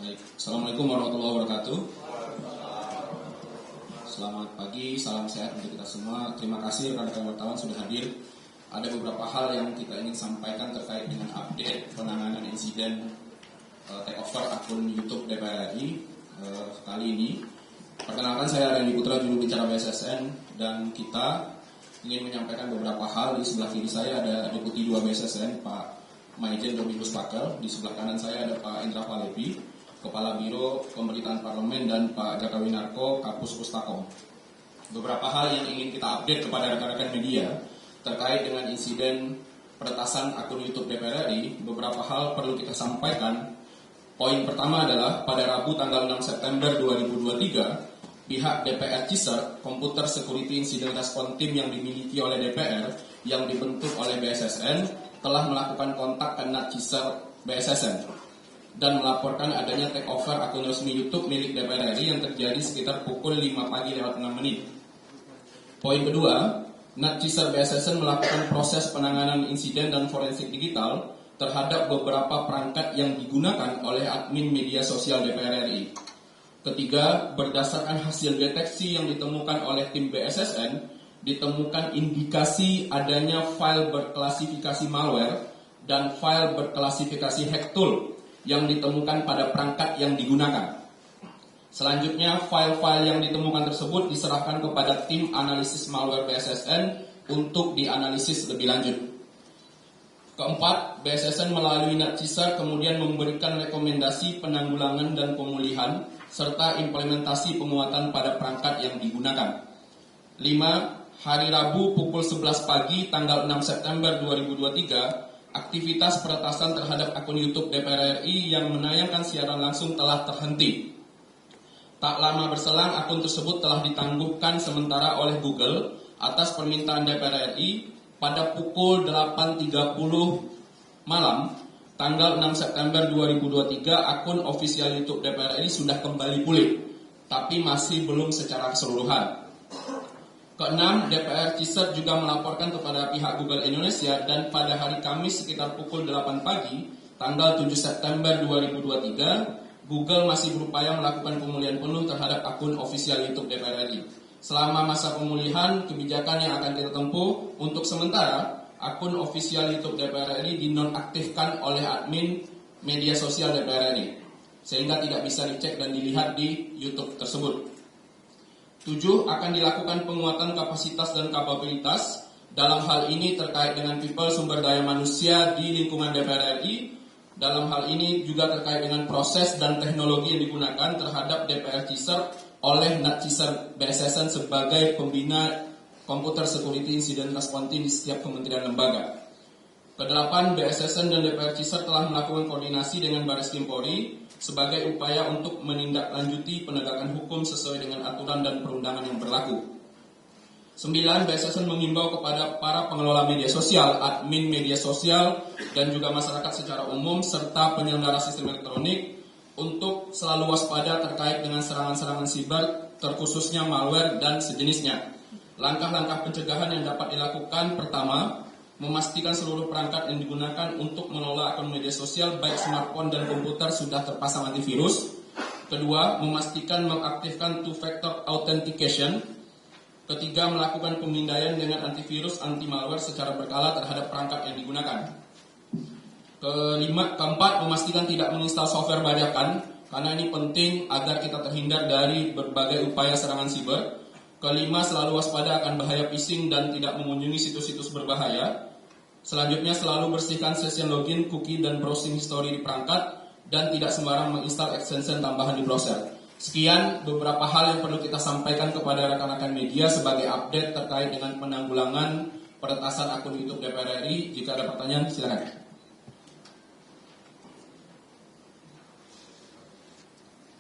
Baik, Assalamualaikum warahmatullahi wabarakatuh. Selamat pagi, salam sehat untuk kita semua. Terima kasih rekan-rekan wartawan sudah hadir. Ada beberapa hal yang kita ingin sampaikan terkait dengan update penanganan insiden takeover akun YouTube DPR RI kali ini. Perkenalkan, saya Randy Putra, juru bicara BSSN, dan kita ingin menyampaikan beberapa hal. Di sebelah kiri saya ada Deputi 2 BSSN, Pak Maijen Dominus Pakel. Di sebelah kanan saya ada Pak Indra Palevi, Kepala Biro Pemberitaan Parlemen, dan Pak Jaka Winarko, Kapus Pustakom. Beberapa hal yang ingin kita update kepada rekan-rekan media terkait dengan insiden peretasan akun YouTube DPR RI. Beberapa hal perlu kita sampaikan. Poin pertama adalah pada Rabu tanggal 6 September 2023, pihak DPR Ciser, Computer Security Incident Response Team yang dimiliki oleh DPR yang dibentuk oleh BSSN, telah melakukan kontak ke NAT Ciser BSSN dan melaporkan adanya takeover akun resmi YouTube milik DPR RI yang terjadi sekitar pukul 5 pagi lewat 6 menit. Poin kedua, NAT Ciser BSSN melakukan proses penanganan insiden dan forensik digital terhadap beberapa perangkat yang digunakan oleh admin media sosial DPR RI. Ketiga, berdasarkan hasil deteksi yang ditemukan oleh tim BSSN, ditemukan indikasi adanya file berklasifikasi malware dan file berklasifikasi hack tool yang ditemukan pada perangkat yang digunakan. Selanjutnya, file-file yang ditemukan tersebut diserahkan kepada tim analisis malware BSSN untuk dianalisis lebih lanjut. Keempat, BSSN melalui NAT Ciser kemudian memberikan rekomendasi penanggulangan dan pemulihan serta implementasi penguatan pada perangkat yang digunakan. 5. Hari Rabu pukul 11 pagi tanggal 6 September 2023, aktivitas peretasan terhadap akun YouTube DPR RI yang menayangkan siaran langsung telah terhenti. Tak lama berselang, akun tersebut telah ditangguhkan sementara oleh Google atas permintaan DPR RI. Pada pukul 8.30 malam, tanggal 6 September 2023, akun official YouTube DPR RI sudah kembali pulih, tapi masih belum secara keseluruhan. Keenam, DPR Ciser juga melaporkan kepada pihak Google Indonesia dan pada hari Kamis sekitar pukul 8 pagi, tanggal 7 September 2023, Google masih berupaya melakukan pemulihan penuh terhadap akun official YouTube DPR RI. Selama masa pemulihan, kebijakan yang akan kita tempuh untuk sementara, akun official YouTube DPR RI dinonaktifkan oleh admin media sosial DPR RI, sehingga tidak bisa dicek dan dilihat di YouTube tersebut. 7. Akan dilakukan penguatan kapasitas dan kapabilitas dalam hal ini terkait dengan people sumber daya manusia di lingkungan DPR RI. Dalam hal ini juga terkait dengan proses dan teknologi yang digunakan terhadap DPR Ciser oleh NAT Ciser BSSN sebagai pembina Computer Security Incident Response Team di setiap kementerian lembaga. Kedelapan, BSSN dan DPR Ciser telah melakukan koordinasi dengan Baris Krim Polri sebagai upaya untuk menindaklanjuti penegakan hukum sesuai dengan aturan dan perundangan yang berlaku. 9. BSSN mengimbau kepada para pengelola media sosial, admin media sosial, dan juga masyarakat secara umum serta penyelenggara sistem elektronik untuk selalu waspada terkait dengan serangan-serangan siber, terkhususnya malware dan sejenisnya. Langkah-langkah pencegahan yang dapat dilakukan: pertama, memastikan seluruh perangkat yang digunakan untuk mengelola akun media sosial baik smartphone dan komputer sudah terpasang antivirus. Kedua, memastikan mengaktifkan two-factor authentication. Ketiga, melakukan pemindaian dengan antivirus anti-malware secara berkala terhadap perangkat yang digunakan. Keempat, memastikan tidak menginstal software bajakan, karena ini penting agar kita terhindar dari berbagai upaya serangan siber. Kelima, selalu waspada akan bahaya phishing dan tidak mengunjungi situs-situs berbahaya. Selanjutnya, selalu bersihkan session login, cookie, dan browsing history di perangkat, dan tidak sembarang menginstal extension tambahan di browser. Sekian beberapa hal yang perlu kita sampaikan kepada rekan-rekan media sebagai update terkait dengan penanggulangan peretasan akun YouTube DPR RI. Jika ada pertanyaan, silakan.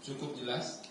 Cukup jelas?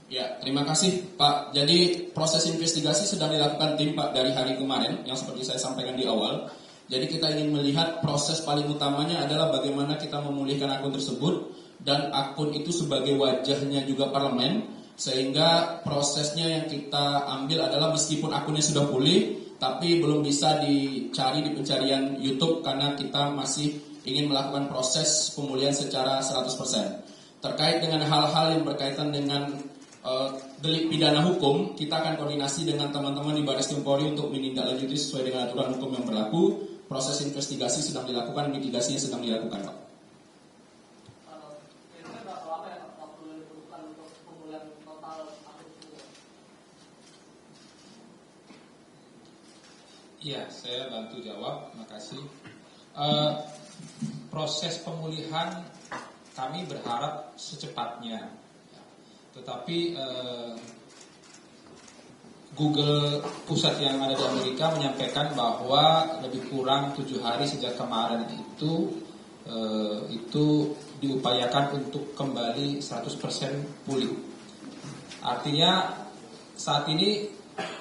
Ya, terima kasih Pak. Jadi proses investigasi sedang dilakukan tim Pak dari hari kemarin yang seperti saya sampaikan di awal. Jadi kita ingin melihat proses paling utamanya adalah bagaimana kita memulihkan akun tersebut, dan akun itu sebagai wajahnya juga parlemen Sehingga prosesnya yang kita ambil adalah meskipun akunnya sudah pulih, tapi belum bisa dicari di pencarian YouTube karena kita masih ingin melakukan proses pemulihan secara 100%. Terkait dengan hal-hal yang berkaitan dengan delik pidana hukum, kita akan koordinasi dengan teman-teman di Barreskrim Polri untuk menindaklanjuti sesuai dengan aturan hukum yang berlaku. Proses investigasi sedang dilakukan, mitigasinya sedang dilakukan, Pak. Iya, saya bantu jawab, makasih. Proses pemulihan kami berharap secepatnya, tetapi Google pusat yang ada di Amerika menyampaikan bahwa lebih kurang 7 hari sejak kemarin itu diupayakan untuk kembali 100% pulih. Artinya saat ini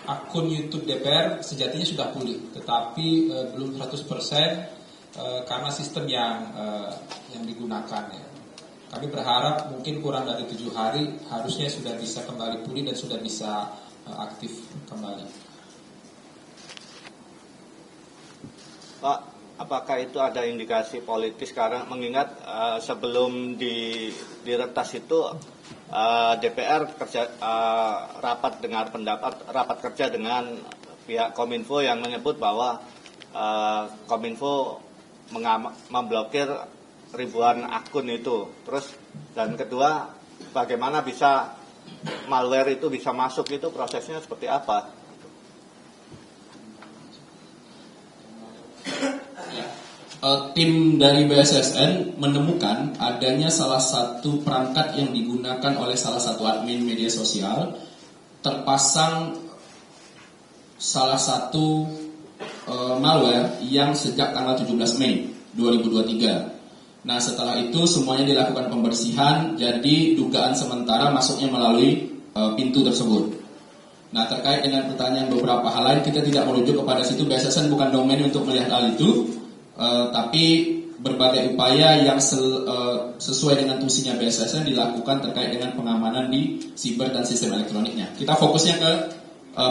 akun YouTube DPR sejatinya sudah pulih, tetapi belum 100% karena sistem yang digunakan ya. Kami berharap mungkin kurang dari 7 hari harusnya sudah bisa kembali pulih dan sudah bisa aktif kembali. Pak, apakah itu ada indikasi politis sekarang mengingat sebelum diretas itu DPR rapat kerja dengan pihak Kominfo yang menyebut bahwa Kominfo memblokir ribuan akun itu. Terus dan kedua, bagaimana bisa malware itu bisa masuk, itu prosesnya seperti apa? Tim dari BSSN menemukan adanya salah satu perangkat yang digunakan oleh salah satu admin media sosial, terpasang salah satu malware yang sejak tanggal 17 Mei 2023. Nah, setelah itu semuanya dilakukan pembersihan, jadi dugaan sementara masuknya melalui pintu tersebut. Nah, terkait dengan pertanyaan beberapa hal lain, kita tidak merujuk kepada situ. BSSN bukan domain untuk melihat hal itu, tapi berbagai upaya yang sesuai dengan fungsinya BSSN dilakukan terkait dengan pengamanan di siber dan sistem elektroniknya. Kita fokusnya ke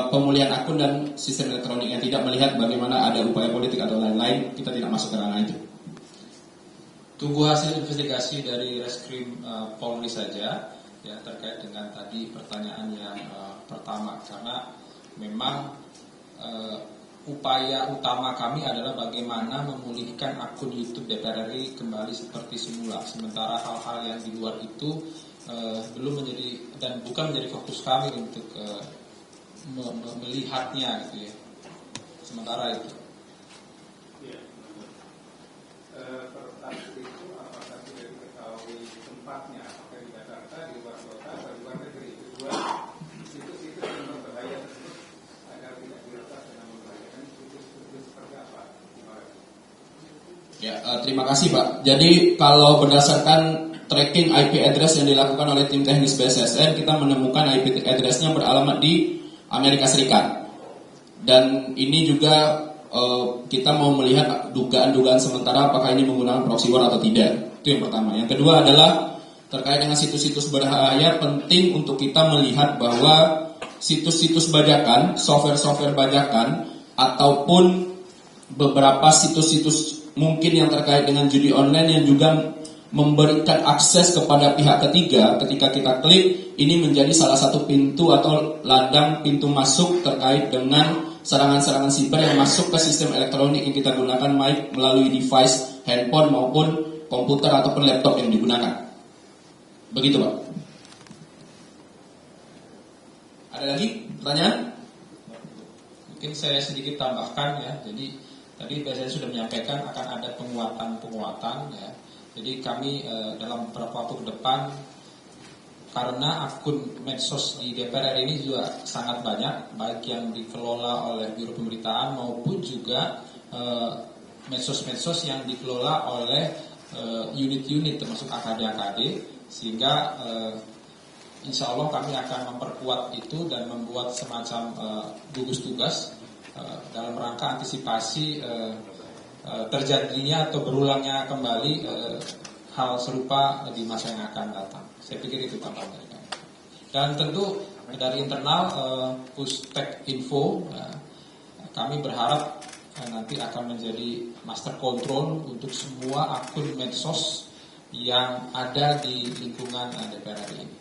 pemulihan akun dan sistem elektroniknya, tidak melihat bagaimana ada upaya politik atau lain-lain. Kita tidak masuk ke ranah itu. Tunggu hasil investigasi dari Reskrim Polri saja ya terkait dengan tadi pertanyaan yang pertama, karena memang upaya utama kami adalah bagaimana memulihkan akun YouTube DPR RI kembali seperti semula. Sementara hal-hal yang di luar itu belum menjadi dan bukan menjadi fokus kami untuk melihatnya gitu ya. Sementara itu. Pertanyaan itu apakah sudah diketahui tempatnya, apakah di Jakarta, di luar kota, atau di luar negeri? Kedua, situs-situs yang berbahaya tersebut agar tidak diretas dan membahayakan situs-situs seperti apa? Ya, terima kasih Pak. Jadi kalau berdasarkan tracking IP address yang dilakukan oleh tim teknis BSSN, kita menemukan IP address-nya beralamat di Amerika Serikat. Dan ini juga kita mau melihat dugaan-dugaan sementara apakah ini menggunakan proxy war atau tidak. Itu yang pertama. Yang kedua adalah terkait dengan situs-situs berbahaya, penting untuk kita melihat bahwa situs-situs bajakan, software-software bajakan, ataupun beberapa situs-situs mungkin yang terkait dengan judi online yang juga memberikan akses kepada pihak ketiga. Ketika kita klik, ini menjadi salah satu pintu atau ladang pintu masuk terkait dengan serangan-serangan siber yang masuk ke sistem elektronik yang kita gunakan, baik melalui device, handphone maupun komputer ataupun laptop yang digunakan. Begitu Pak. Ada lagi pertanyaan? Mungkin saya sedikit tambahkan ya. Jadi tadi biasanya sudah menyampaikan akan ada penguatan ya. Jadi kami dalam beberapa waktu ke depan, karena akun medsos di DPR ini juga sangat banyak, baik yang dikelola oleh Biro Pemberitaan maupun juga medsos-medsos yang dikelola oleh unit-unit termasuk AKD-AKD, sehingga insya Allah kami akan memperkuat itu dan membuat semacam gugus tugas dalam rangka antisipasi terjadinya atau berulangnya kembali hal serupa di masa yang akan datang. Saya pikir itu tambahan dari kami. Dan tentu dari internal Pustek Info, kami berharap nanti akan menjadi master control untuk semua akun medsos yang ada di lingkungan DPR RI ini.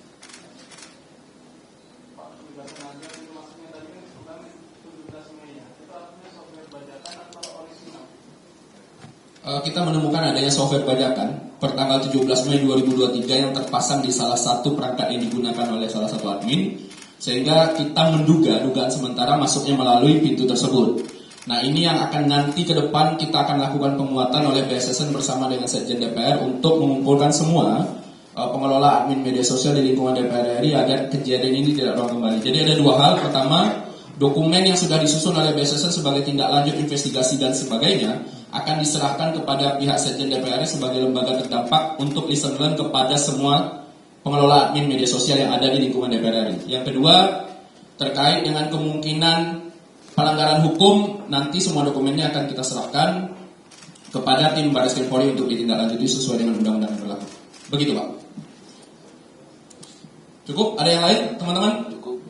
Kita menemukan adanya software bajakan per tanggal 17 Mei 2023 yang terpasang di salah satu perangkat yang digunakan oleh salah satu admin, sehingga kita menduga dugaan sementara masuknya melalui pintu tersebut. Nah, ini yang akan nanti ke depan kita akan lakukan penguatan oleh BSSN bersama dengan Sekjen DPR untuk mengumpulkan semua pengelola admin media sosial di lingkungan DPR RI agar kejadian ini tidak berulang kembali. Jadi ada dua hal. Pertama, dokumen yang sudah disusun oleh BSSN sebagai tindak lanjut investigasi dan sebagainya akan diserahkan kepada pihak Sekjen DPR RI sebagai lembaga terdampak untuk listen learn kepada semua pengelola admin media sosial yang ada di lingkungan DPR RI. Yang kedua, terkait dengan kemungkinan pelanggaran hukum, nanti semua dokumennya akan kita serahkan kepada tim Baris Krim Polri untuk ditindaklanjuti sesuai dengan undang-undang yang berlaku. Begitu, Pak. Cukup? Ada yang lain, teman-teman? Cukup.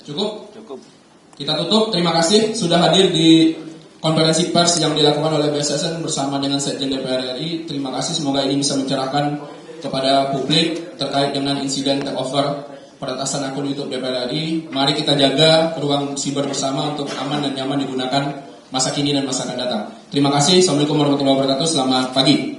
Cukup? Cukup. Kita tutup. Terima kasih sudah hadir di konferensi pers yang dilakukan oleh BSSN bersama dengan Sekjen DPR RI. Terima kasih. Semoga ini bisa mencerahkan kepada publik terkait dengan insiden takeover peretasan akun YouTube DPR RI. Mari kita jaga ruang siber bersama untuk aman dan nyaman digunakan masa kini dan masa akan datang. Terima kasih. Assalamualaikum warahmatullahi wabarakatuh. Selamat pagi.